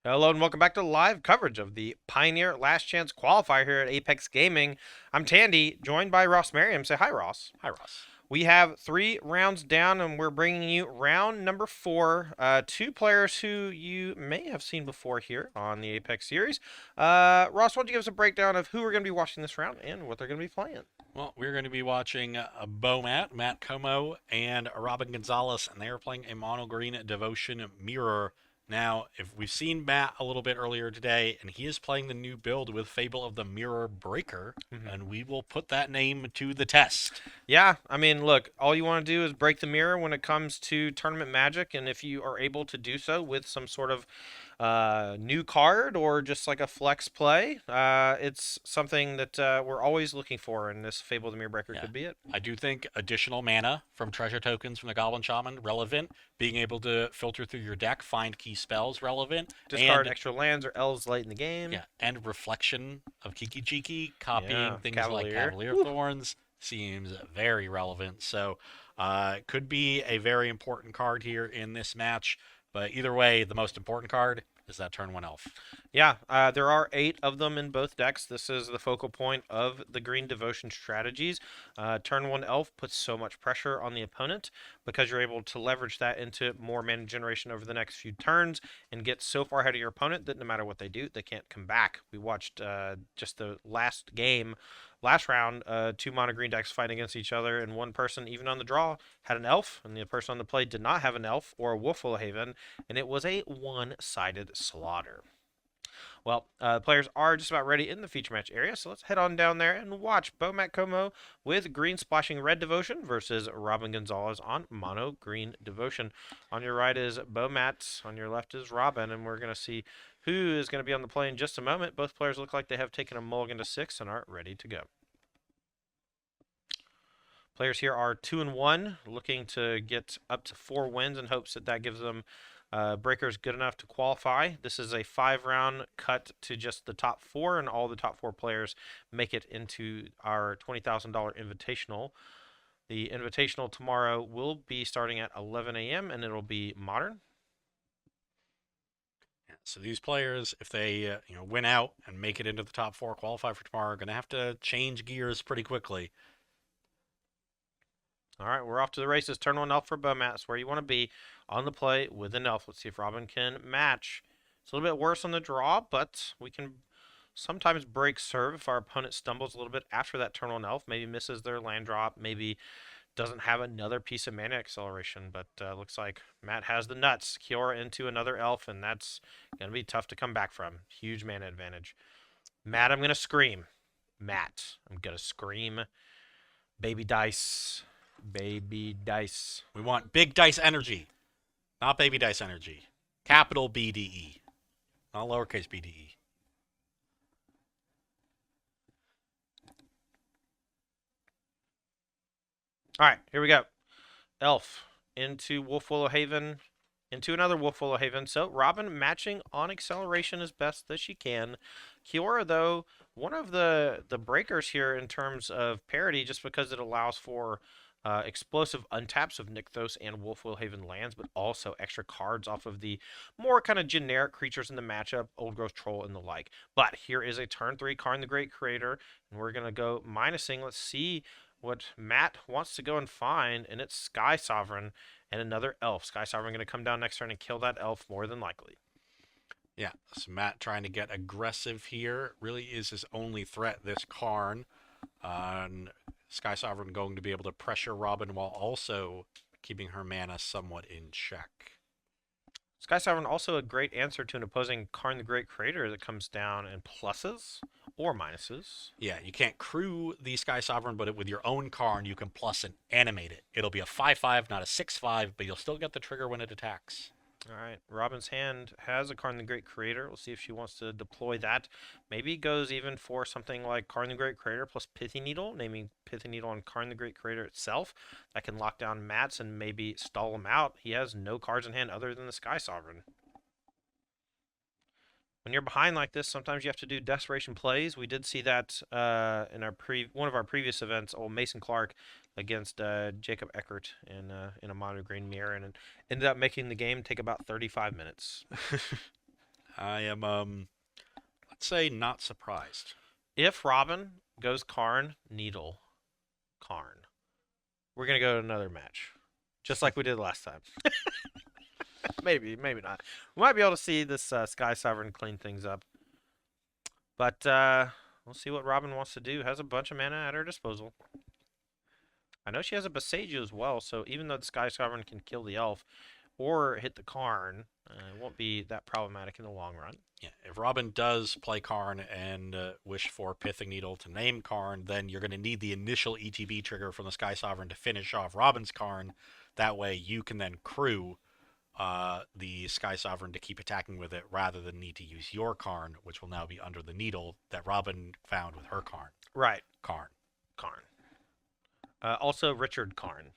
Hello and welcome back to live coverage of the Pioneer Last Chance qualifier here at Apex Gaming. I'm Tandy, joined by Ross Merriam. Say hi, Ross. Hi, Ross. We have 3 rounds down, and we're bringing you round number 4. Two players who you may have seen before here on the Apex series. Ross, why don't you give us a breakdown of who we're going to be watching this round and what they're going to be playing? Well, we're going to be watching Matt Como, and Robin Gonzalez, and they are playing a mono green devotion mirror. Now, if we've seen Matt a little bit earlier today, and he is playing the new build with Fable of the Mirror Breaker, and we will put that name to the test. Yeah, I mean, look, all you want to do is break the mirror when it comes to tournament magic, and if you are able to do so with some sort of new card or just like a flex play, it's something that we're always looking for, and this Fable of the Mirror Breaker Yeah. could be it. I do think additional mana from treasure tokens from the Goblin Shaman relevant. Being able to filter through your deck, find key spells relevant, Discard and extra lands or elves late in the game. yeah, and reflection of Kiki Jiki, copying Yeah, things like Cavalier. Cavalier Woo. Thorns seems very relevant. So, it could be a very important card here in this match. But either way, the most important card is that turn one elf. Yeah, there are 8 of them in both decks. This is the focal point of the Green Devotion strategies. Turn 1 Elf puts so much pressure on the opponent because you're able to leverage that into more mana generation over the next few turns and get so far ahead of your opponent that no matter what they do, they can't come back. We watched just the last game, last round, 2 mono green decks fight against each other, and one person, even on the draw, had an elf, and the person on the play did not have an elf or a Wolfwillow Haven, and it was a one-sided slaughter. Well, players are just about ready in the feature match area, so let's head on down there and watch Matt Como with green splashing red devotion versus Robin Gonzalez on mono green devotion. On your right is Matt, on your left is Robin, and we're going to see who is going to be on the play in just a moment. Both players look like they have taken a mulligan to 6 and are ready to go. Players here are 2-1, looking to get up to 4 wins in hopes that that gives them breakers good enough to qualify. This is a 5-round cut to just the top 4, and all the top 4 players make it into our $20,000 invitational. The invitational tomorrow will be starting at 11 a.m. and it'll be modern. So these players, if they win out and make it into the top four, qualify for tomorrow, are going to have to change gears pretty quickly. All right, we're off to the races. Turn 1 elf for Matt. That's where you want to be on the play with an elf. Let's see if Robin can match. It's a little bit worse on the draw, but we can sometimes break serve if our opponent stumbles a little bit after that turn 1 elf. Maybe misses their land drop. Maybe doesn't have another piece of mana acceleration. But looks like Matt has the nuts. Kiora into another elf, and that's going to be tough to come back from. Huge mana advantage. Matt, I'm going to scream. Matt, I'm going to scream. Baby dice. Baby dice. We want big dice energy, not baby dice energy. Capital BDE, not lowercase bde. All right, here we go. Elf into Wolfwillow Haven, into another Wolfwillow Haven. So Robin matching on acceleration as best that she can. Kiora, though, one of the breakers here in terms of parity, just because it allows for explosive untaps of Nykthos and Wolfwillow Haven lands, but also extra cards off of the more kind of generic creatures in the matchup, Old Growth Troll and the like. But here is a turn 3 Karn the Great Creator, and we're going to go minusing. Let's see what Matt wants to go and find, and it's Sky Sovereign and another elf. Sky Sovereign going to come down next turn and kill that elf more than likely. Yeah, so Matt trying to get aggressive here. Really is his only threat, this Karn. And Sky Sovereign going to be able to pressure Robin while also keeping her mana somewhat in check. Sky Sovereign also a great answer to an opposing Karn the Great Creator that comes down in pluses or minuses. Yeah, you can't crew the Sky Sovereign, but with your own Karn, you can plus and animate it. It'll be a 5/5, not a 6/5, but you'll still get the trigger when it attacks. All right, Robin's hand has a Karn the Great Creator. We'll see if she wants to deploy that. Maybe goes even for something like Karn the Great Creator plus Pithy Needle, naming Pithy Needle on Karn the Great Creator itself. That can lock down Mats and maybe stall him out. He has no cards in hand other than the Sky Sovereign. When you're behind like this, sometimes you have to do desperation plays. We did see that in our one of our previous events, old Mason Clark against Jacob Eckert in a mono green mirror, and it ended up making the game take about 35 minutes. I am, let's say, not surprised. If Robin goes Karn, Needle, Karn, we're gonna go to another match, just like we did last time. Maybe, maybe not. We might be able to see this Sky Sovereign clean things up, but we'll see what Robin wants to do. Has a bunch of mana at her disposal. I know she has a Boseiju as well, so even though the Sky Sovereign can kill the elf or hit the Karn, it won't be that problematic in the long run. Yeah, if Robin does play Karn and wish for Pithing Needle to name Karn, then you're going to need the initial ETB trigger from the Sky Sovereign to finish off Robin's Karn. That way you can then crew the Sky Sovereign to keep attacking with it rather than need to use your Karn, which will now be under the needle that Robin found with her Karn. Right. Karn. Karn. Also, Richard Karn.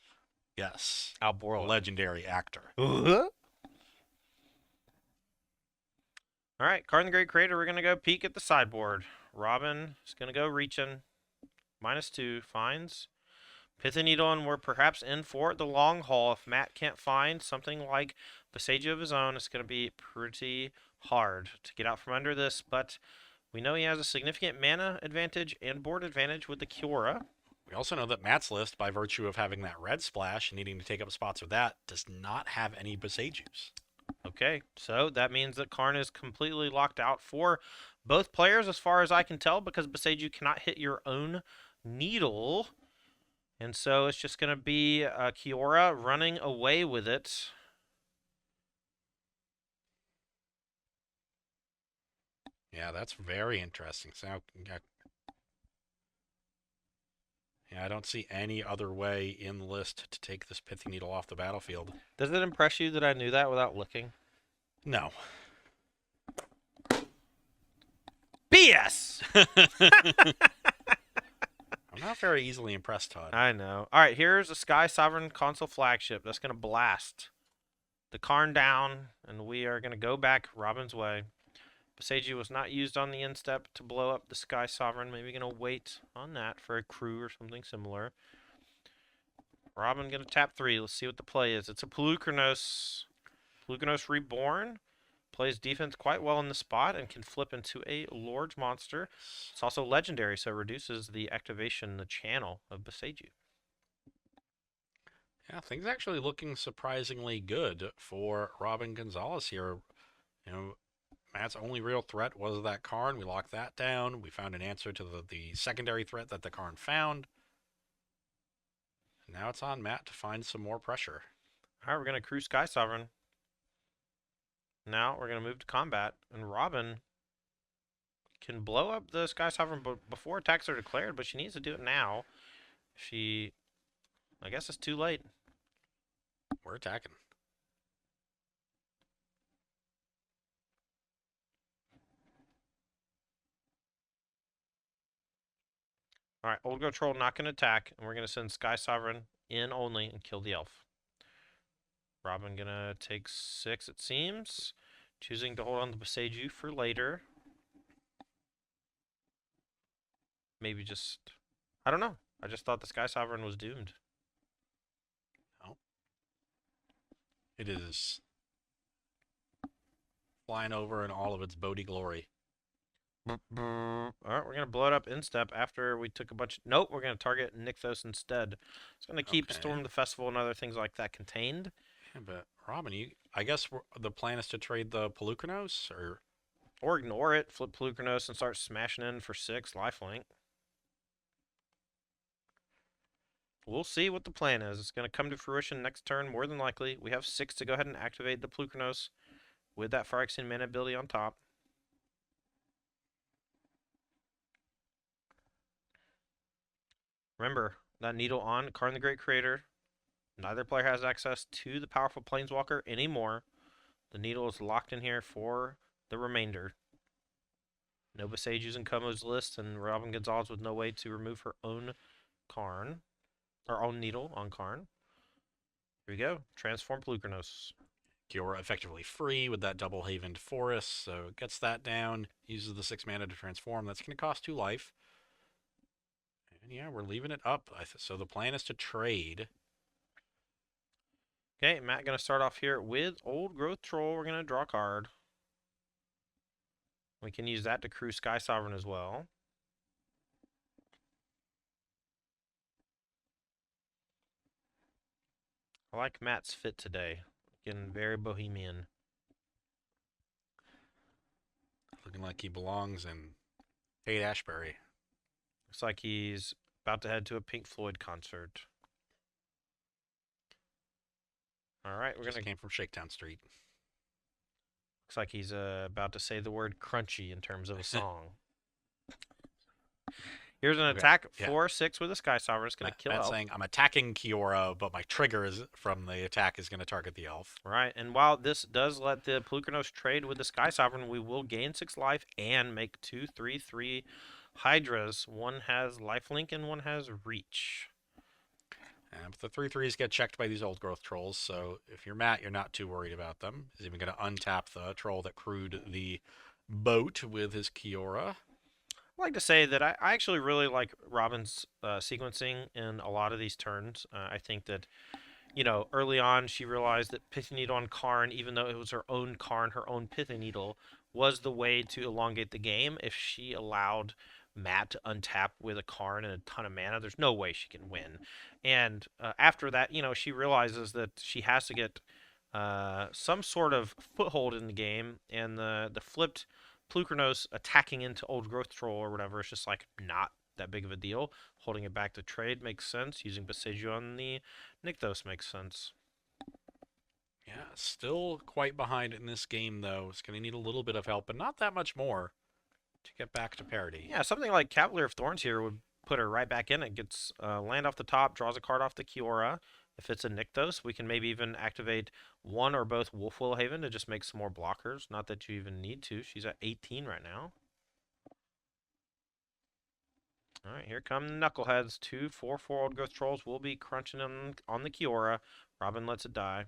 Yes. A Alborla. legendary actor. All right, Karn the Great Creator, we're going to go peek at the sideboard. Robin is going to go reaching. -2, finds Pithing Needle, and we're perhaps in for the long haul. If Matt can't find something like Boseiju of his own, it's going to be pretty hard to get out from under this, but we know he has a significant mana advantage and board advantage with the Kiora. We also know that Matt's list, by virtue of having that red splash and needing to take up spots with that, does not have any Boseijus. Okay, so that means that Karn is completely locked out for both players as far as I can tell, because Boseiju cannot hit your own needle. And so it's just going to be Kiora running away with it. Yeah, that's very interesting. So, yeah, I don't see any other way in the list to take this Pithing Needle off the battlefield. Does it impress you that I knew that without looking? No. BS! I'm not very easily impressed, Todd. I know. All right, here's a Sky Sovereign console flagship. That's going to blast the Karn down, and we are going to go back Robin's way. Boseiju was not used on the instep to blow up the Sky Sovereign. Maybe going to wait on that for a crew or something similar. Robin going to tap 3. Let's see what the play is. It's a Polukranos. Polukranos Reborn. Plays defense quite well in the spot and can flip into a large monster. It's also legendary, so it reduces the activation, the channel of Boseiju. Yeah, things actually looking surprisingly good for Robin Gonzalez here. You know, Matt's only real threat was that Karn. We locked that down. We found an answer to the secondary threat that the Karn found. And now it's on Matt to find some more pressure. All right, we're going to crew Sky Sovereign. Now we're going to move to combat, and Robin can blow up the Sky Sovereign before attacks are declared, but she needs to do it now. I guess it's too late. We're attacking. All right, Old Go Troll not going to attack, and we're going to send Sky Sovereign in only and kill the elf. Robin going to take 6, it seems. Choosing to hold on to Boseiju for later. Maybe just... I don't know. I just thought the Sky Sovereign was doomed. No. It is flying over in all of its Bodhi glory. All right, we're going to blow it up instep after we took a bunch... Nope, we're going to target Nykthos instead. It's going to keep Storm the Festival and other things like that contained. Yeah, but Robin, I guess the plan is to trade the Polukranos, or ignore it, flip Polukranos and start smashing in for 6 lifelink. We'll see what the plan is. It's going to come to fruition next turn, more than likely. We have 6 to go ahead and activate the Polukranos with that Phyrexian mana ability on top. Remember, that needle on Karn the Great Creator. Neither player has access to the powerful Planeswalker anymore. The needle is locked in here for the remainder. No Boseijus in Como's list, and Robin Gonzalez with no way to remove her own Karn. Our own needle on Karn. Here we go. Transform Polukranos. Kiora effectively free with that double Havened Forest, so it gets that down, uses the 6 mana to transform. That's going to cost 2 life. And yeah, we're leaving it up. So the plan is to trade. Okay, Matt going to start off here with Old Growth Troll. We're going to draw a card. We can use that to crew Sky Sovereign as well. I like Matt's fit today. Getting very bohemian. Looking like he belongs in Haight-Ashbury. Looks like he's about to head to a Pink Floyd concert. All right, we're Just gonna. came from Shakedown Street. Looks like he's about to say the word crunchy in terms of a song. Here's an Okay, attack yeah. 4/6 with a Sky Sovereign. It's gonna kill Matt's Elf. saying I'm attacking Kiora, but my trigger is from the attack is going to target the elf. Right, and while this does let the Polukranos trade with the Sky Sovereign, we will gain 6 life and make 2 3/3 Hydras. One has lifelink and one has reach. But the 3/3s get checked by these old growth trolls, so if you're Matt, you're not too worried about them. He's even going to untap the troll that crewed the boat with his Kiora. I like to say that I actually really like Robin's sequencing in a lot of these turns. I think that, early on she realized that Pithy Needle on Karn, even though it was her own Karn, her own Pithy Needle, was the way to elongate the game. If she allowed Matt to untap with a Karn and a ton of mana, there's no way she can win. And after that, she realizes that she has to get some sort of foothold in the game, and the flipped Plukernos attacking into Old Growth Troll or whatever is just like not that big of a deal. Holding it back to trade makes sense. Using Besagio on the Nykthos makes sense. Yeah, still quite behind in this game, though. It's going to need a little bit of help, but not that much more to get back to parity. Yeah, something like Cavalier of Thorns here would put her right back in. It gets land off the top, draws a card off the Kiora. If it's a Nykthos, we can maybe even activate one or both Wolf Willowhaven to just make some more blockers. Not that you even need to. She's at 18 right now. All right, here come the Knuckleheads. 2 4/4 Old Growth Trolls will be crunching on the Kiora. Robin lets it die.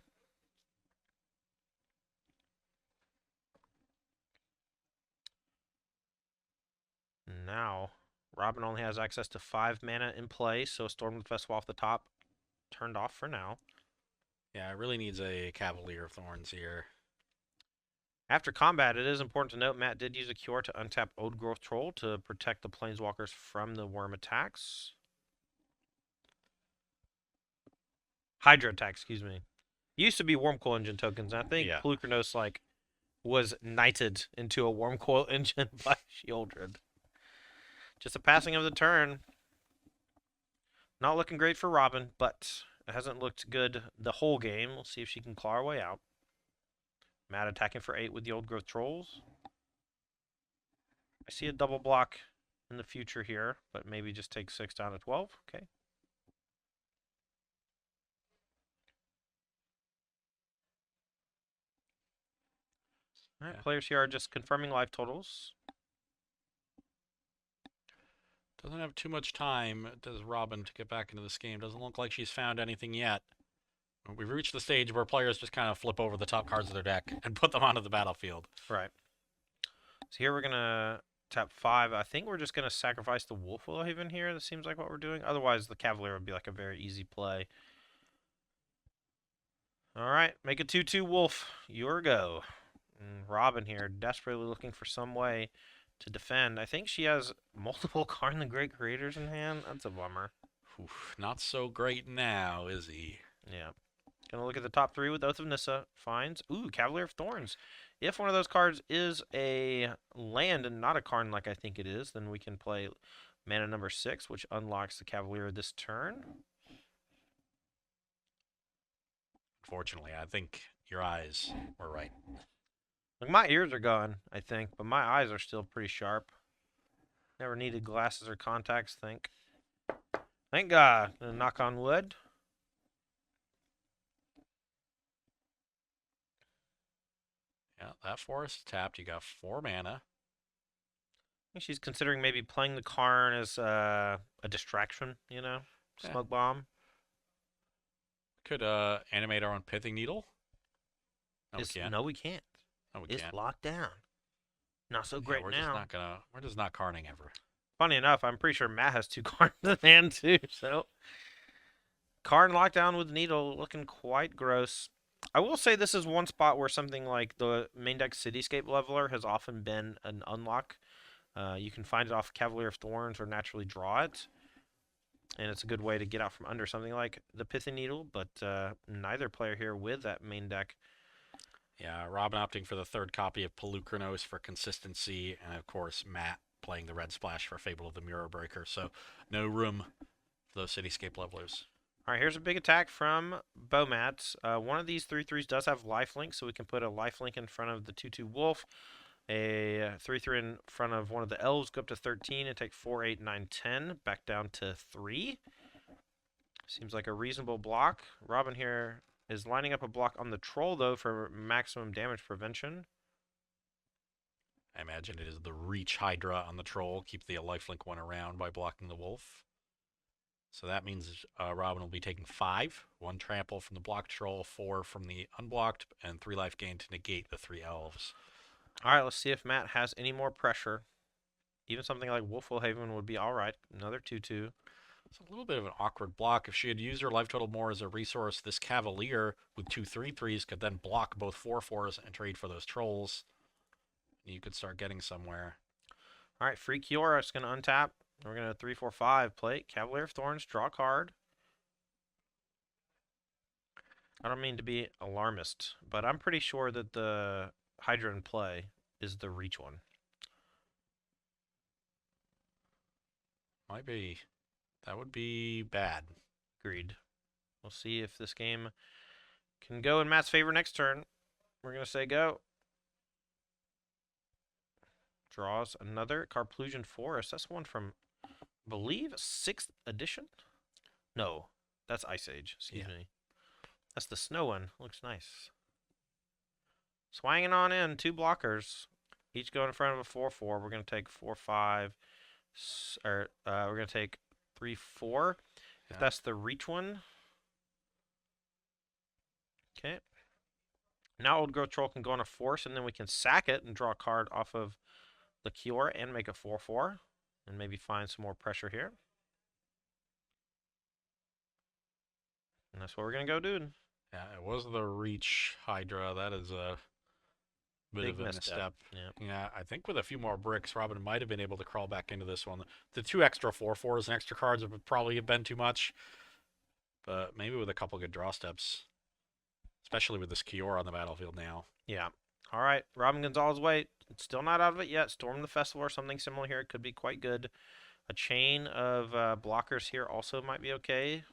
Now, Robin only has access to 5 mana in play, so Stormwind Festival off the top turned off for now. Yeah, it really needs a Cavalier of Thorns here. After combat, it is important to note Matt did use a cure to untap Old Growth Troll to protect the Planeswalkers from the worm attacks. Hydra attacks, excuse me. Used to be Wormcoil Engine tokens, and I think Yeah. Polukranos, was knighted into a Wormcoil Engine by Shieldred. Just a passing of the turn. Not looking great for Robin, but it hasn't looked good the whole game. We'll see if she can claw her way out. Matt attacking for 8 with the Old Growth Trolls. I see a double block in the future here, but maybe just take 6 down to 12. Okay. All right, Yeah. players here are just confirming life totals. Doesn't have too much time, does Robin, to get back into this game. Doesn't look like she's found anything yet. We've reached the stage where players just kind of flip over the top cards of their deck and put them onto the battlefield. Right. So here we're going to tap 5. I think we're just going to sacrifice the Wolf Willowhaven here. That seems like what we're doing. Otherwise, the Cavalier would be like a very easy play. All right, make a 2/2 Wolf. Your go. And Robin here, desperately looking for some way to defend. I think she has multiple Karn the Great Creators in hand. That's a bummer. Oof, not so great now, is he? Yeah. Gonna look at the top 3 with Oath of Nissa. Finds. Ooh, Cavalier of Thorns. If one of those cards is a land and not a Karn like I think it is, then we can play mana number 6, which unlocks the Cavalier this turn. Unfortunately, I think your eyes were right. Like, my ears are gone, I think, but my eyes are still pretty sharp. Never needed glasses or contacts, Thank God. Gonna knock on wood. Yeah, that forest tapped. You got 4 mana. I think she's considering maybe playing the Karn as a distraction, Yeah. Smoke bomb. Could animate our own Pithing Needle. No, we can't. No, we can't. No, we It's can't. locked down. Not so Yeah, great we're now. just not gonna. We're just not carning ever. Funny enough, I'm pretty sure Matt has 2 Karns in hand too. So Karn lockdown with Needle looking quite gross. I will say this is one spot where something like the main deck Cityscape Leveler has often been an unlock. You can find it off Cavalier of Thorns or naturally draw it, and it's a good way to get out from under something like the Pithy Needle, but neither player here with that main deck. Yeah, Robin opting for the third copy of Pelucranos for consistency, and of course Matt playing the red splash for Fable of the Mirror Breaker. So no room for those Cityscape Levelers. All right, here's a big attack from Bomat. One of these 3/3s does have lifelink, so we can put a lifelink in front of the 2/2 Wolf, a 3/3 in front of one of the elves, go up to 13 and take 4, 8, 9, 10, back down to 3. Seems like a reasonable block. Robin here is lining up a block on the troll, though, for maximum damage prevention. I imagine it is the Reach Hydra on the troll. Keep the lifelink one around by blocking the wolf. So that means Robin will be taking 5. 1 trample from the blocked troll, 4 from the unblocked, and 3 life gain to negate the 3 elves. All right, let's see if Matt has any more pressure. Even something like Wolfwillhaven would be all right. Another 2/2. It's a little bit of an awkward block. If she had used her life total more as a resource, this Cavalier with 2 3/3s could then block both 4/4s and trade for those trolls. You could start getting somewhere. All right, free Kiora is going to untap. We're going to 3, 4, 5 play Cavalier of Thorns, draw a card. I don't mean to be alarmist, but I'm pretty sure that the Hydra in play is the Reach one. Might be. That would be bad. Agreed. We'll see if this game can go in Matt's favor next turn. We're going to say go. Draws another Carplusian Forest. That's one from, I believe, 6th edition? No, that's Ice Age. Excuse me. That's the snow one. Looks nice. Swanging on in, 2 blockers. Each go in front of a 4/4. We're going to take 4, 5. Or we're going to take 3, 4. If that's the Reach one. Okay. Now Old Growth Troll can go on a Force, and then we can sack it and draw a card off of the Kiora and make a 4/4. And maybe find some more pressure here. And that's what we're going to go do. Yeah, it was the Reach Hydra. That is a bit Big of a misstep. Yeah. I think with a few more bricks, Robin might have been able to crawl back into this one. The 2 extra 4/4s and extra cards would probably have been too much. But maybe with a couple good draw steps. Especially with this Kiora on the battlefield now. Yeah. All right. Robin Gonzalez, wait. It's still not out of it yet. Storm the Festival or something similar here. It could be quite good. A chain of blockers here also might be okay.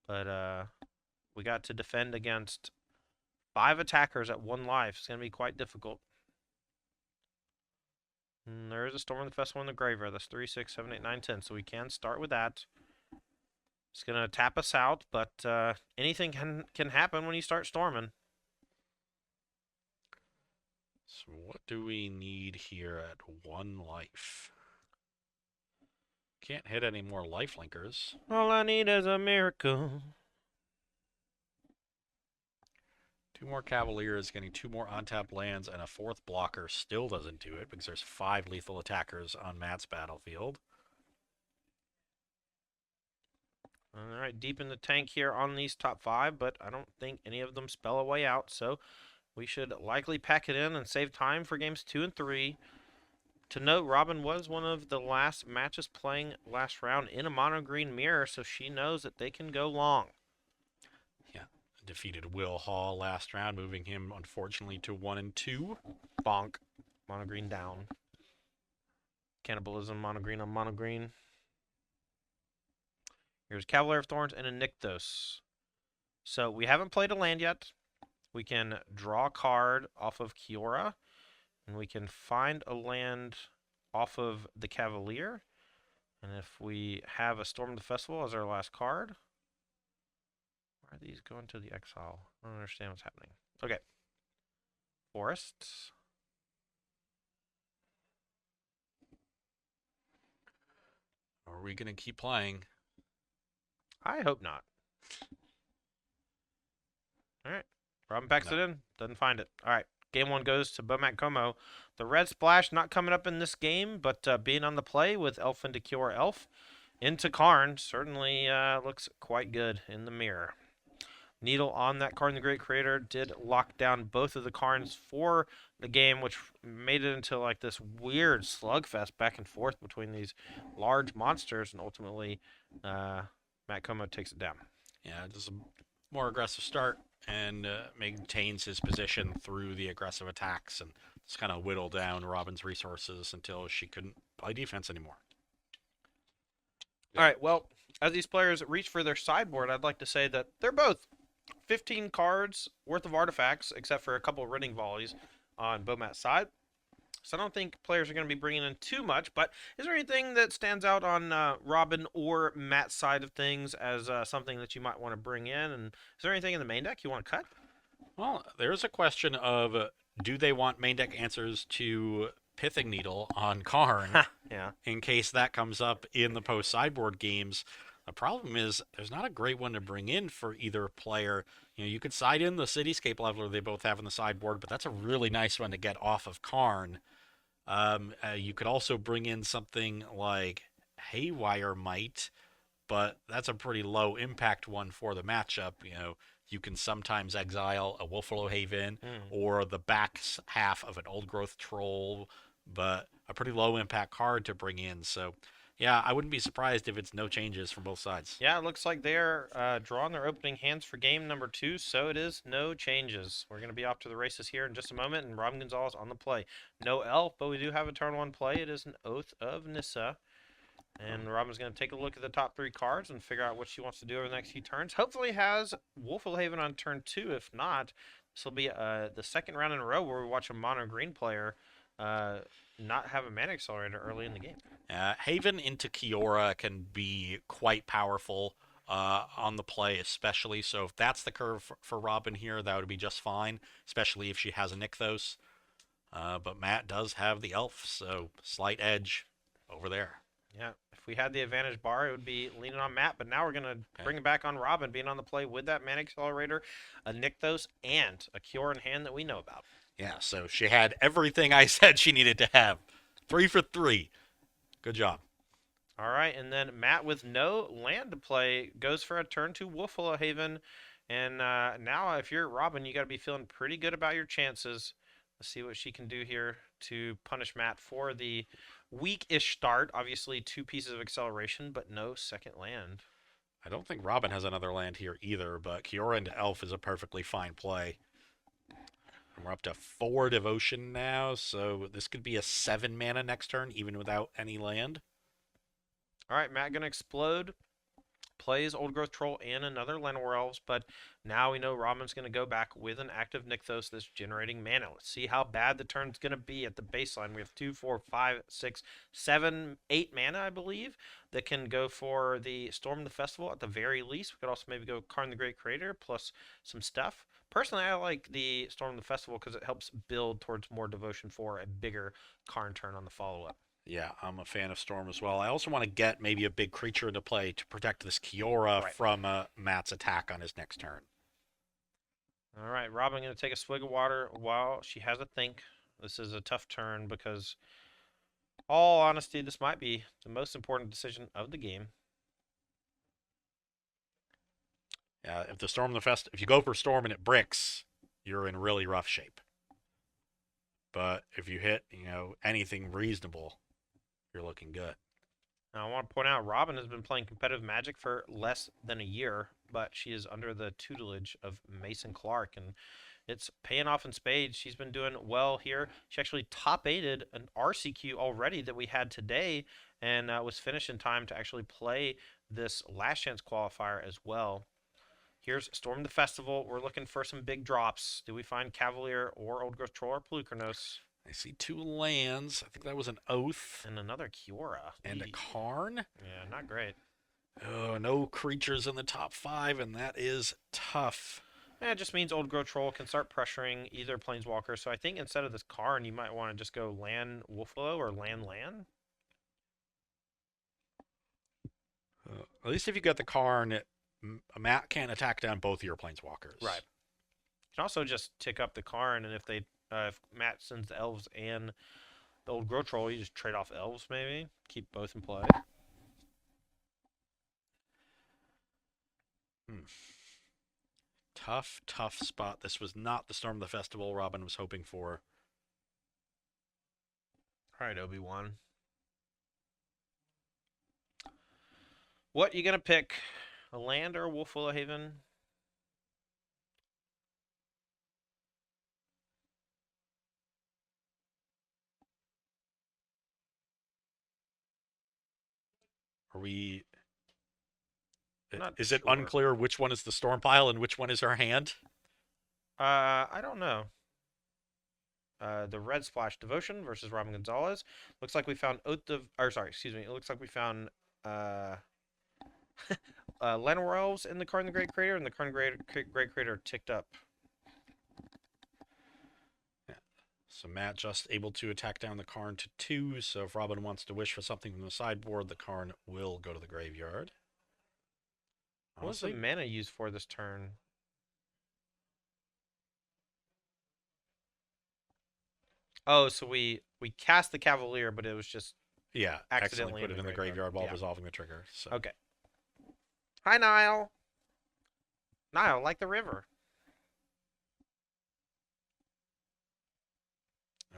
But we got to defend against 5 attackers at 1 life. It's going to be quite difficult. And there is a Storm of the Festival in the graveyard. That's 3, 6, 7, 8, 9, 10. So we can start with that. It's going to tap us out, but anything can happen when you start storming. So what do we need here at 1 life? Can't hit any more life linkers. All I need is a miracle. 2 more Cavaliers, getting 2 more on-tap lands, and a 4th blocker still doesn't do it because there's 5 lethal attackers on Matt's battlefield. All right, deep in the tank here on these top 5, but I don't think any of them spell a way out, so we should likely pack it in and save time for games 2 and 3. To note, Robin was one of the last matches playing last round in a mono green mirror, so she knows that they can go long. Yeah, defeated Will Hall last round, moving him unfortunately to 1 and 2. Bonk. Mono green down. Cannibalism, mono green on mono green. Here's Cavalier of Thorns and a Nykthos. So we haven't played a land yet. We can draw a card off of Kiora. And we can find a land off of the Cavalier. And if we have a Storm of the Festival as our last card. Why are these going to the exile? I don't understand what's happening. Okay. Forests. Are we going to keep playing? I hope not. All right. Robin packs it in. Doesn't find it. All right. Game 1 goes to Bomat Como. The red splash not coming up in this game, but being on the play with Elf into Kiora Elf into Karn certainly looks quite good in the mirror. Needle on that Karn the Great Creator did lock down both of the Karns for the game, which made it into like this weird slugfest back and forth between these large monsters, and ultimately Matt Como takes it down. Yeah, just a more aggressive start and maintains his position through the aggressive attacks and just kind of whittle down Robin's resources until she couldn't play defense anymore. All right, well, as these players reach for their sideboard, I'd like to say that they're both 15 cards worth of artifacts, except for a couple of Riding Volleys on Bomat's side. So I don't think players are going to be bringing in too much, but is there anything that stands out on Robin or Matt's side of things as something that you might want to bring in? And is there anything in the main deck you want to cut? Well, there's a question of do they want main deck answers to Pithing Needle on Karn Yeah. in case that comes up in the post sideboard games? The problem is there's not a great one to bring in for either player. You know, you could side in the Cityscape Leveler they both have on the sideboard, but that's a really nice one to get off of Karn. You could also bring in something like Haywire Might, but that's a pretty low impact one for the matchup. You know, you can sometimes exile a Wolfalo Haven or the back half of an Old Growth Troll, but a pretty low impact card to bring in. So, yeah, I wouldn't be surprised if it's no changes from both sides. Yeah, it looks like they're drawing their opening hands for game number 2, so it is no changes. We're going to be off to the races here in just a moment, and Robin Gonzalez on the play. No elf, but we do have a turn 1 play. It is an Oath of Nissa. And Robin's going to take a look at the top 3 cards and figure out what she wants to do over the next few turns. Hopefully has Wolfel Haven on turn 2. If not, this will be the second round in a row where we watch a mono green player not have a mana accelerator early in the game. Haven into Kiora can be quite powerful on the play, especially. So if that's the curve for Robin here, that would be just fine, especially if she has a Nykthos. But Matt does have the elf, so slight edge over there. Yeah, if we had the advantage bar, it would be leaning on Matt, but now we're going to bring it back on Robin, being on the play with that Mana Accelerator, a Nykthos, and a Cure in hand that we know about. Yeah, so she had everything I said she needed to have. 3 for 3. Good job. All right, and then Matt with no land to play goes for a turn to Wolfalo Haven. And now if you're Robin, you got to be feeling pretty good about your chances. Let's see what she can do here to punish Matt for the weak-ish start. Obviously, 2 pieces of acceleration, but no second land. I don't think Robin has another land here either, but Kiora into Elf is a perfectly fine play. And we're up to 4 Devotion now, so this could be a 7 mana next turn, even without any land. All right, Matt going to explode. Plays Old Growth Troll and another Llanowar Elves, but now we know Robin's going to go back with an active Nykthos that's generating mana. Let's see how bad the turn's going to be at the baseline. We have 2, 4, 5, 6, 7, 8 mana, I believe, that can go for the Storm the Festival at the very least. We could also maybe go Karn the Great Creator plus some stuff. Personally, I like the Storm the Festival because it helps build towards more devotion for a bigger Karn turn on the follow-up. Yeah, I'm a fan of Storm as well. I also want to get maybe a big creature into play to protect this Kiora from Matt's attack on his next turn. All right, Robin going to take a swig of water while she has a think. This is a tough turn because, all honesty, this might be the most important decision of the game. Yeah, if you go for Storm and it bricks, you're in really rough shape. But if you hit, anything reasonable, you're looking good. Now, I want to point out Robin has been playing competitive Magic for less than a year, but she is under the tutelage of Mason Clark, and it's paying off in spades. She's been doing well here. She actually top-8'd an RCQ already that we had today, and was finished in time to actually play this last chance qualifier as well. Here's Storm the Festival. We're looking for some big drops. Do we find Cavalier or Old Growth Troll or Pelucranos? I see 2 lands. I think that was an Oath. And another Kiora. And a Karn. Yeah, not great. Oh, no creatures in the top 5, and that is tough. Yeah, it just means Old Growth Troll can start pressuring either Planeswalker. So I think instead of this Karn, you might want to just go Land Wolfalo or Land. At least if you got the Karn, Matt can't attack down both of your Planeswalkers. Right. You can also just tick up the Karn, and if Matt sends the Elves and the Old Growth Troll, you just trade off Elves maybe. Keep both in play. Tough, tough spot. This was not the Storm of the Festival Robin was hoping for. All right, Obi-Wan. What you gonna pick? A land or a Wolfwillow Haven? Are we? Not Is it sure. unclear which one is the Storm pile and which one is her hand? I don't know. The Red Splash Devotion versus Robin Gonzalez. Looks like we found Oath of, or sorry, excuse me. It looks like we found uh, Llanowar Elves in the Karn the Great Crater, and the Karn Great Crater ticked up. Yeah. So Matt just able to attack down the Karn to 2. So if Robin wants to wish for something from the sideboard, the Karn will go to the graveyard. What was the Honestly, mana used for this turn? Oh, so we cast the Cavalier, but it was just yeah, accidentally accidentally put in it the in the graveyard. graveyard while Yeah. resolving the trigger. So Okay. Hi, Niall. Niall, like the river.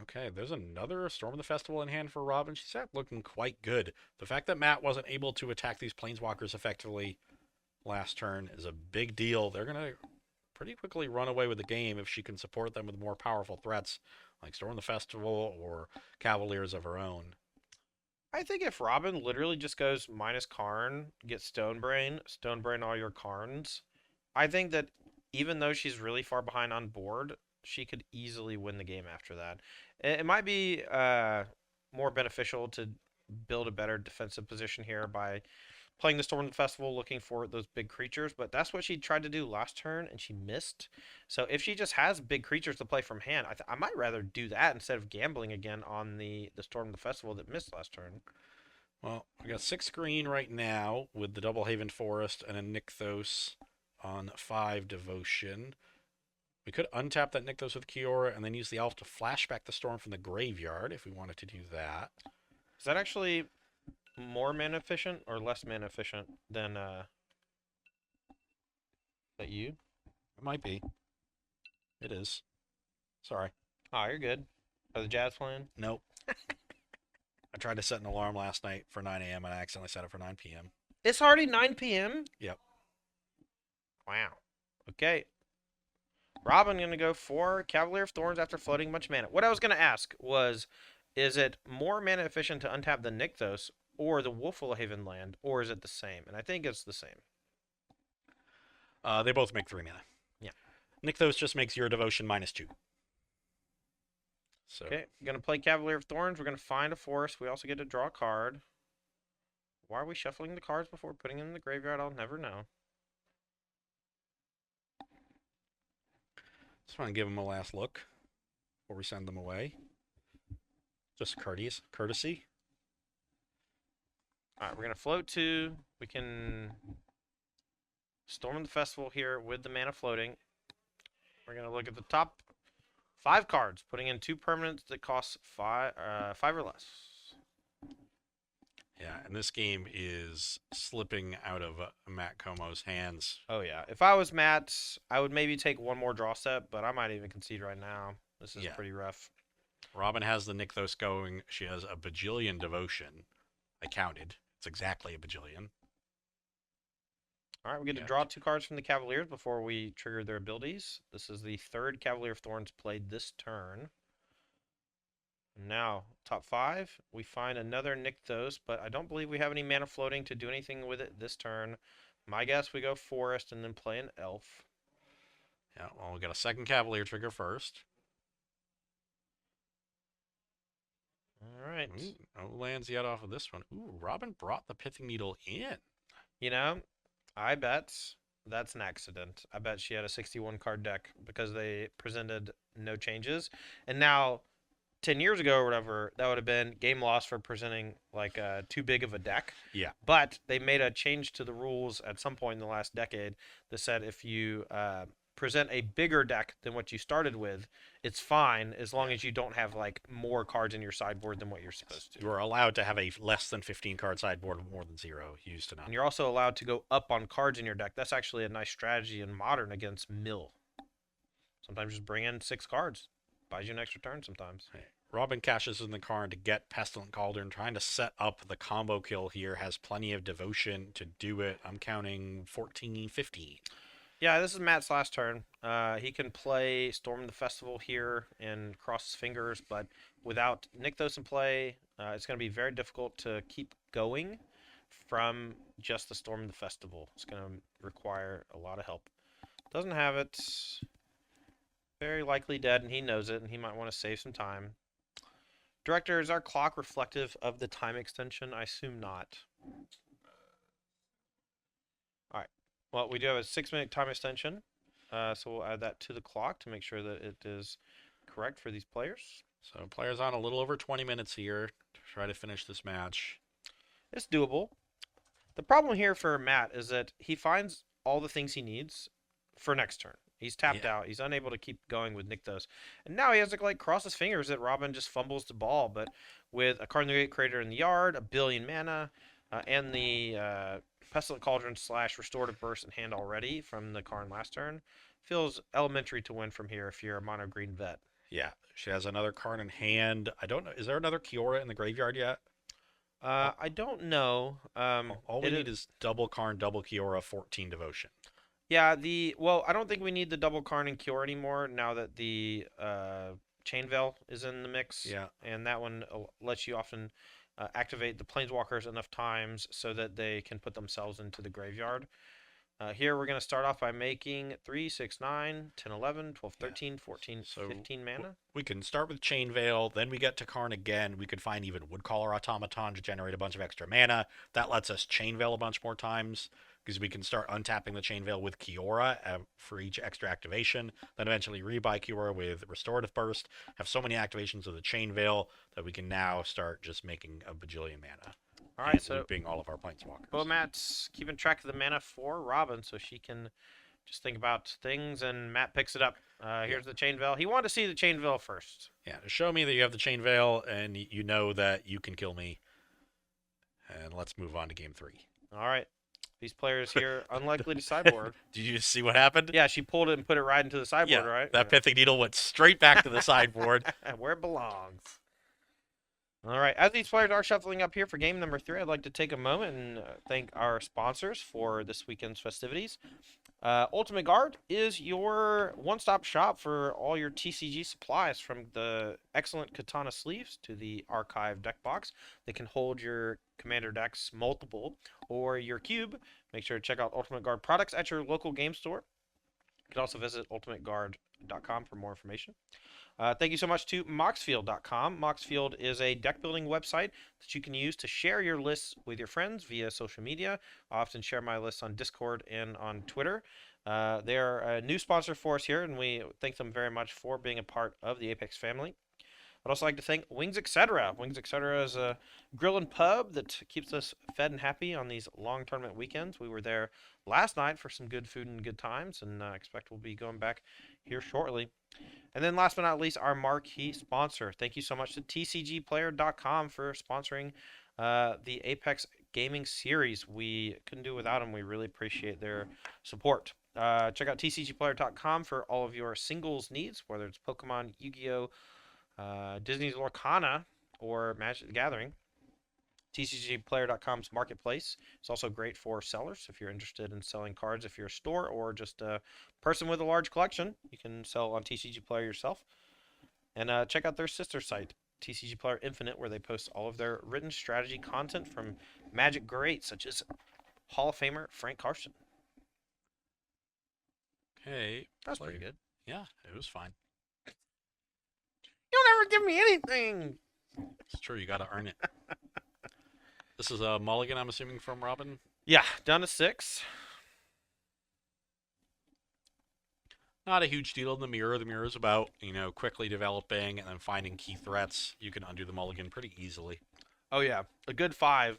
okay, there's another Storm of the Festival in hand for Robin. She's looking quite good. The fact that Matt wasn't able to attack these Planeswalkers effectively last turn is a big deal. They're gonna pretty quickly run away with the game if she can support them with more powerful threats like Storm the Festival or Cavaliers of her own. I think if Robin literally just goes minus Karn, get Stonebrain all your Karns, I think that even though she's really far behind on board, she could easily win the game after that. It might be more beneficial to build a better defensive position here by playing the Storm Festival, looking for those big creatures, but that's what she tried to do last turn, and she missed. So if she just has big creatures to play from hand, I might rather do that instead of gambling again on the Storm of the Festival that missed last turn. Well, we got 6 green right now with the Double Haven Forest and a Nykthos on 5 Devotion. We could untap that Nykthos with Kiora and then use the Elf to flashback the Storm from the graveyard if we wanted to do that. Is that actually more mana efficient or less mana efficient than that you? It might be. It is. Sorry. Oh, you're good. Are the Jazz playing? Nope. I tried to set an alarm last night for 9 a.m. and I accidentally set it for 9 p.m. It's already 9 p.m. Yep. Wow. Okay. Robin gonna go for Cavalier of Thorns after floating a bunch of mana. What I was gonna ask was, is it more mana efficient to untap the Nykthos or the Wolfwillow Haven land, or is it the same? And I think it's the same. They both make 3 mana. Yeah. Nykthos just makes your devotion -2. So Okay, gonna play Cavalier of Thorns. We're gonna find a forest. We also get to draw a card. Why are we shuffling the cards before putting them in the graveyard? I'll never know. just want to give them a last look before we send them away. Just courtesy. All right, we're gonna float 2. We can Storm the Festival here with the mana floating. We're gonna look at the top 5 cards, putting in 2 permanents that cost 5 or less. Yeah, and this game is slipping out of Matt Como's hands. Oh yeah, if I was Matt, I would maybe take one more draw step, but I might even concede right now. This is pretty rough. Robin has the Nykthos going. She has a bajillion devotion. I counted. It's exactly a bajillion. All right, we get to draw 2 cards from the Cavaliers before we trigger their abilities. This is the 3rd Cavalier of Thorns played this turn. Now, top 5, we find another Nykthos, but I don't believe we have any mana floating to do anything with it this turn. My guess, we go Forest and then play an Elf. Yeah, well, we got a second Cavalier trigger first. All right. Ooh, no lands yet off of this one. Ooh, Robin brought the Pithing Needle in. You know, I bet that's an accident. I bet she had a 61 card deck because they presented no changes. And now 10 years ago or whatever, that would have been game loss for presenting like too big of a deck. Yeah. But they made a change to the rules at some point in the last decade that said if you present a bigger deck than what you started with, it's fine as long as you don't have like more cards in your sideboard than what you're supposed to. You are allowed to have a less than 15 card sideboard with more than 0 used to none. And you're also allowed to go up on cards in your deck. That's actually a nice strategy in Modern against Mill. Sometimes just bring in 6 cards. Buys you an extra turn sometimes. Right. Robin cashes in the card to get Pestilent Cauldron, trying to set up the combo kill here. Has plenty of devotion to do it. I'm counting 14, 15. Yeah, this is Matt's last turn. He can play Storm the Festival here and cross his fingers, but without Nykthos in play, it's going to be very difficult to keep going from just the Storm the Festival. It's going to require a lot of help. Doesn't have it. Very likely dead, and he knows it, and he might want to save some time. Director, is our clock reflective of the time extension? I assume not. All right. Well, we do have a 6-minute time extension, so we'll add that to the clock to make sure that it is correct for these players. So players on a little over 20 minutes here to try to finish this match. It's doable. The problem here for Matt is that he finds all the things he needs for next turn. He's tapped out. He's unable to keep going with Nykthos. And now he has to like cross his fingers that Robin just fumbles the ball. But with a Card in the Great Creator in the yard, a billion mana, and the Pestilent Cauldron / Restorative Burst in hand already from the Karn last turn, feels elementary to win from here if you're a mono green vet. Yeah, she has another card in hand. I don't know. Is there another Kiora in the graveyard yet? I don't know. All we need is double Karn, double Kiora, 14 devotion. Yeah, I don't think we need the double Karn and Cure anymore now that the Chain Veil is in the mix. Yeah. And that one lets you often activate the Planeswalkers enough times so that they can put themselves into the graveyard. Here we're going to start off by making 3, 6, 9, 10, 11, 12, 13, 14, So 15 mana. We can start with Chain Veil, then we get to Karn again. We could find even Woodcaller Automaton to generate a bunch of extra mana. That lets us Chain Veil a bunch more times, because we can start untapping the Chain Veil with Kiora for each extra activation, then eventually rebuy Kiora with Restorative Burst, have so many activations of the Chain Veil that we can now start just making a bajillion mana. All right, so looping all of our Planeswalkers. Well, Matt's keeping track of the mana for Robin, so she can just think about things, and Matt picks it up. Here's the Chain Veil. He wanted to see the Chain Veil first. Yeah, to show me that you have the Chain Veil, and you know that you can kill me. And let's move on to game 3. All right. These players here, unlikely to sideboard. Did you see what happened? Yeah, she pulled it and put it right into the sideboard, right? That Pithing Needle went straight back to the sideboard. Where it belongs. All right, as these players are shuffling up here for game number 3, I'd like to take a moment and thank our sponsors for this weekend's festivities. Ultimate Guard is your one-stop shop for all your TCG supplies, from the excellent Katana sleeves to the archive deck box that can hold your Commander decks multiple or your cube. Make sure to check out Ultimate Guard products at your local game store. You can also visit ultimateguard.com for more information. Thank you so much to Moxfield.com. Moxfield is a deck building website that you can use to share your lists with your friends via social media. I often share my lists on Discord and on Twitter. They're a new sponsor for us here, and we thank them very much for being a part of the Apex family. I'd also like to thank Wings Etc. Wings Etc. is a grill and pub that keeps us fed and happy on these long tournament weekends. We were there last night for some good food and good times, and I expect we'll be going back here shortly. And then last but not least, our marquee sponsor. Thank you so much to TCGplayer.com for sponsoring the Apex Gaming Series. We couldn't do without them. We really appreciate their support. Check out TCGplayer.com for all of your singles needs, whether it's Pokemon, Yu-Gi-Oh!, Disney's Lorcana, or Magic the Gathering. TCGplayer.com's marketplace is also great for sellers. If you're interested in selling cards, if you're a store or just a person with a large collection, you can sell on TCG Player yourself. And check out their sister site, TCG Player Infinite, where they post all of their written strategy content from Magic greats such as Hall of Famer Frank Karsten. Okay. That's pretty good. Yeah, it was fine. You don't ever give me anything. It's true, you got to earn it. This is a mulligan, I'm assuming, from Robin? Yeah, down to 6. Not a huge deal in the mirror. The mirror is about, quickly developing and then finding key threats. You can undo the mulligan pretty easily. Oh, yeah. A good 5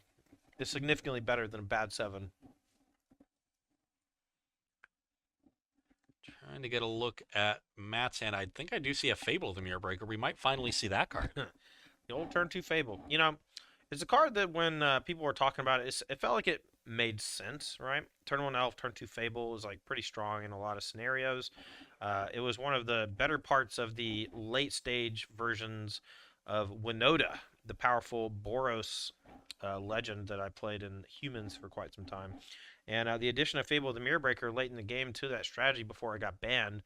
is significantly better than a bad 7. Trying to get a look at Matt's hand. I think I do see a Fable of the Mirror Breaker. We might finally see that card. The old turn two Fable. You know, it's a card that when people were talking about it, it felt like it made sense, right? Turn one Elf, turn two Fable is like pretty strong in a lot of scenarios. It was one of the better parts of the late stage versions of Winota, the powerful Boros legend that I played in Humans for quite some time. And the addition of Fable of the Mirror Breaker late in the game to that strategy before it got banned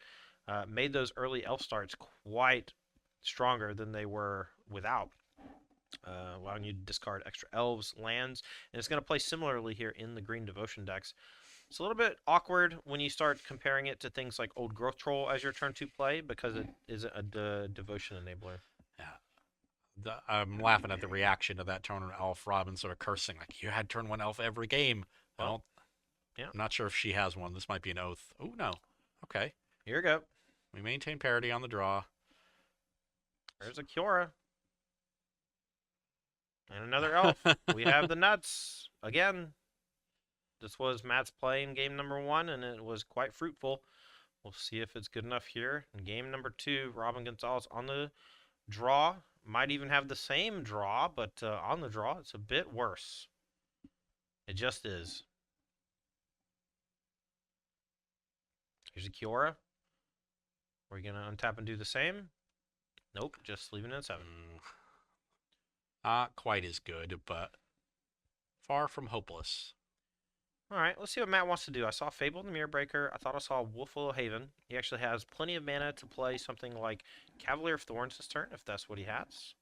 made those early elf starts quite stronger than they were without, allowing you to discard extra elves, lands, and it's going to play similarly here in the Green Devotion decks. It's a little bit awkward when you start comparing it to things like Old Growth Troll as your turn 2 play because it isn't a devotion enabler. Yeah. I'm laughing at the reaction to that turn one elf. Robin sort of cursing, like, you had turn one elf every game. Well, yeah, I'm not sure if she has one. This might be an oath. Oh, no. Okay. here we go. We maintain parity on the draw. There's a Kiora. And another elf. We have the nuts. Again, this was Matt's play in game number 1, and it was quite fruitful. We'll see if it's good enough here. In game number 2, Robin Gonzalez on the draw. Might even have the same draw, but on the draw, it's a bit worse. It just is. Here's a Kiora. We're going to untap and do the same. Nope, just leaving it at 7. Not quite as good, but far from hopeless. All right, let's see what Matt wants to do. I saw Fable the Mirror Breaker. I thought I saw Wolfwillow Haven. He actually has plenty of mana to play something like Cavalier of Thorns this turn, if that's what he has.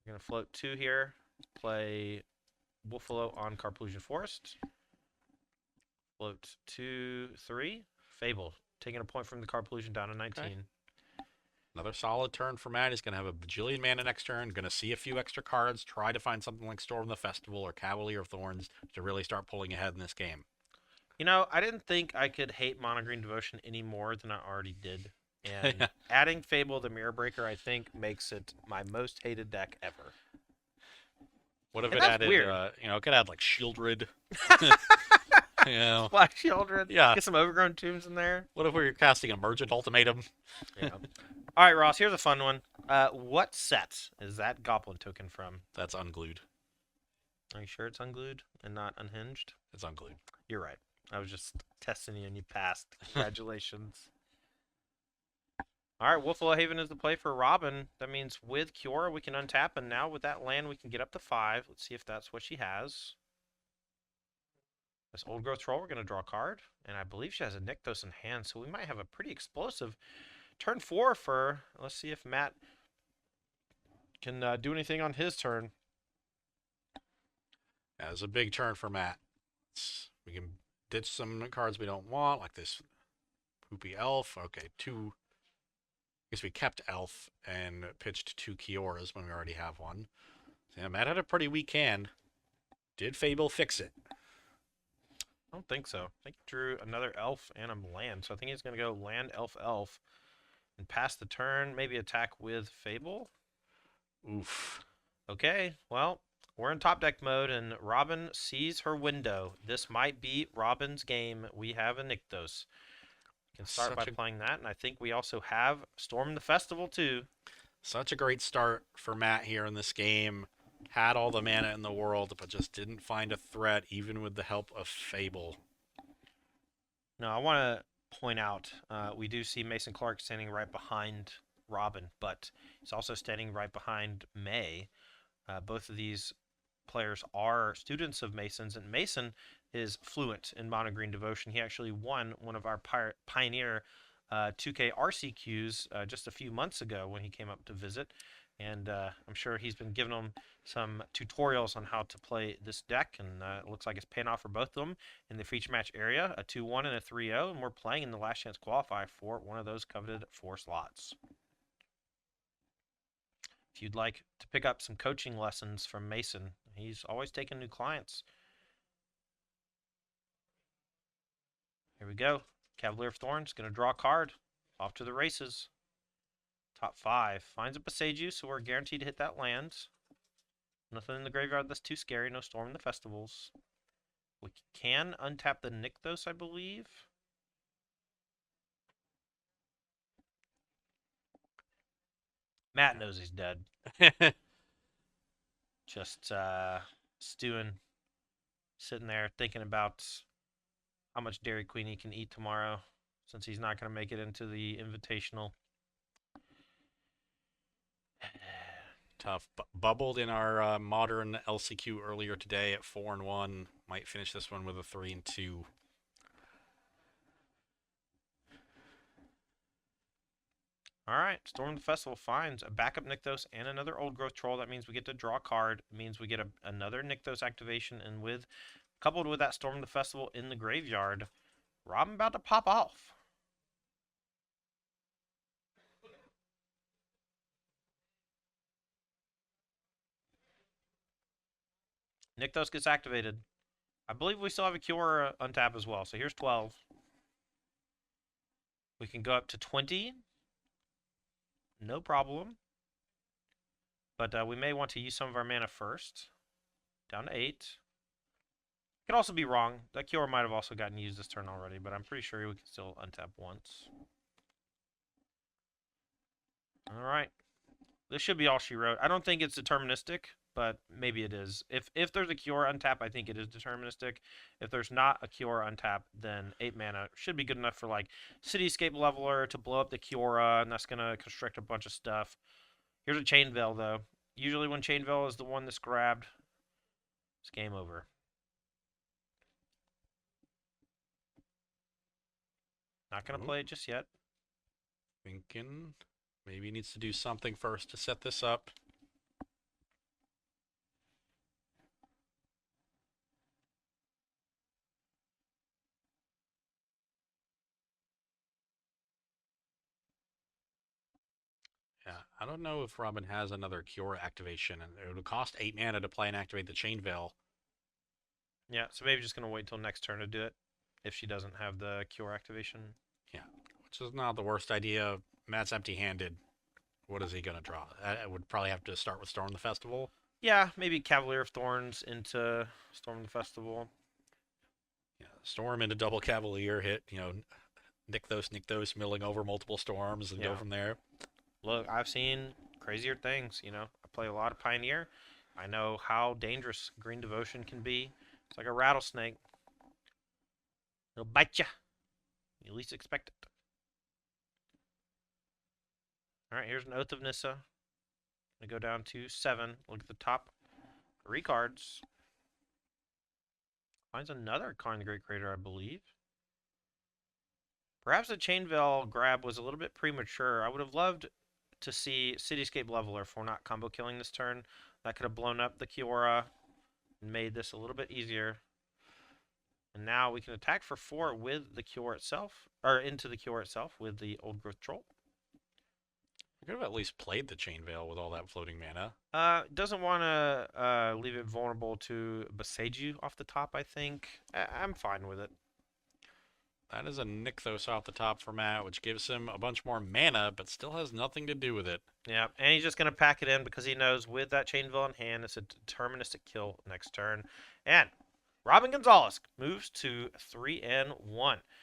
We're going to float 2 here, play Wolfwillow on Carplusian Forest. Float 2, 3. Fable, taking a point from the Carplusian down to 19. Okay. Another solid turn for Matt. He's going to have a bajillion mana next turn. Going to see a few extra cards. Try to find something like Storm the Festival or Cavalier of Thorns to really start pulling ahead in this game. You know, I didn't think I could hate Mono Green Devotion any more than I already did. And adding Fable the Mirror Breaker, I think, makes it my most hated deck ever. What if it added, it could add like Shieldred. Black Shieldred. Yeah. Get some Overgrown Tombs in there. What if we were casting Emergent Ultimatum? Yeah. All right, Ross, here's a fun one. What set is that Goblin token from? That's Unglued. Are you sure it's Unglued and not Unhinged? It's Unglued. You're right. I was just testing you and you passed. Congratulations. All right, Wolfwillow Haven is the play for Robin. That means with Kiora, we can untap, and now with that land, we can get up to 5. Let's see if that's what she has. This Old Growth Troll, we're going to draw a card, and I believe she has a Nykthos in hand, so we might have a pretty explosive turn 4 for her. Let's see if Matt can do anything on his turn. Yeah, it's a big turn for Matt. We can ditch some cards we don't want, like this poopy elf. Okay, 2. I guess we kept elf and pitched 2 Kioras when we already have one. So yeah, Matt had a pretty weak hand. Did Fable fix it? I don't think so. I think he drew another elf and a land, so I think he's going to go land, elf, elf, and pass the turn, maybe attack with Fable. Oof. Okay, well, we're in top deck mode, and Robin sees her window. This might be Robin's game. We have a Nykthos. We can start by playing that, and I think we also have Storm the Festival, too. Such a great start for Matt here in this game. Had all the mana in the world, but just didn't find a threat, even with the help of Fable. Now, I want to point out, we do see Mason Clark standing right behind Robin, but he's also standing right behind May. Both of these players are students of Mason's, and Mason is fluent in Mono Green Devotion. He actually won one of our Pioneer 2K RCQs just a few months ago when he came up to visit. And I'm sure he's been giving them some tutorials on how to play this deck, and it looks like it's paying off for both of them in the feature match area, a 2-1 and a 3-0, and we're playing in the last chance qualify for one of those coveted 4 slots. If you'd like to pick up some coaching lessons from Mason, he's always taking new clients. Here we go. Cavalier of Thorns, going to draw a card. Off to the races. Top 5. Finds a Boseiju, so we're guaranteed to hit that land. Nothing in the graveyard that's too scary. No Storm in the Festivals. We can untap the Nykthos, I believe. Matt knows he's dead. Just stewing, sitting there thinking about how much Dairy Queen he can eat tomorrow, since he's not going to make it into the Invitational. Tough. Bubbled in our modern LCQ earlier today at 4-1. Might finish this one with a 3-2. All right, Storm the Festival finds a backup Nykthos and another Old Growth Troll. That means we get to draw a card. It means we get another Nykthos activation, and coupled with that Storm the Festival in the graveyard, Robin about to pop off. Nykthos gets activated. I believe we still have a Cure untap as well. So here's 12. We can go up to 20. No problem. But we may want to use some of our mana first. Down to 8. Could also be wrong. That Cure might have also gotten used this turn already, but I'm pretty sure we can still untap once. Alright. This should be all she wrote. I don't think it's deterministic, but maybe it is. If there's a Cure untap, I think it is deterministic. If there's not a Cure untap, then 8 mana should be good enough for like Cityscape Leveler to blow up the Kiora, and that's going to constrict a bunch of stuff. Here's a Chain Veil, though. Usually when Chain Veil is the one that's grabbed, it's game over. Not going to play it just yet. Thinking maybe he needs to do something first to set this up. Yeah, I don't know if Robin has another Cure activation, and it would cost 8 mana to play and activate the Chain Veil. Yeah, so maybe just going to wait till next turn to do it if she doesn't have the Cure activation. Yeah, which is not the worst idea. Matt's empty-handed. What is he going to draw? I would probably have to start with Storm the Festival. Yeah, maybe Cavalier of Thorns into Storm the Festival. Yeah, Storm into double Cavalier hit, Nykthos, milling over multiple storms and go from there. Look, I've seen crazier things, I play a lot of Pioneer. I know how dangerous Green Devotion can be. It's like a rattlesnake. It'll bite you. You least expect it. Alright, here's an Oath of Nissa. We go down to 7. Look at the top 3 cards. Finds another Karn the Great Creator, I believe. Perhaps the Chain Veil grab was a little bit premature. I would have loved to see Cityscape Leveler for not combo killing this turn. That could have blown up the Kiora and made this a little bit easier. And now we can attack for 4 with the Cure itself, or into the Cure itself with the Old Growth Troll. You could have at least played the Chain Veil with all that floating mana. Doesn't want to leave it vulnerable to Boseiju off the top, I think. I'm fine with it. That is a Nykthos off the top for Matt, which gives him a bunch more mana, but still has nothing to do with it. Yeah, and he's just going to pack it in because he knows with that Chain Veil in hand, it's a deterministic kill next turn. And Robin Gonzalez moves to 3-1.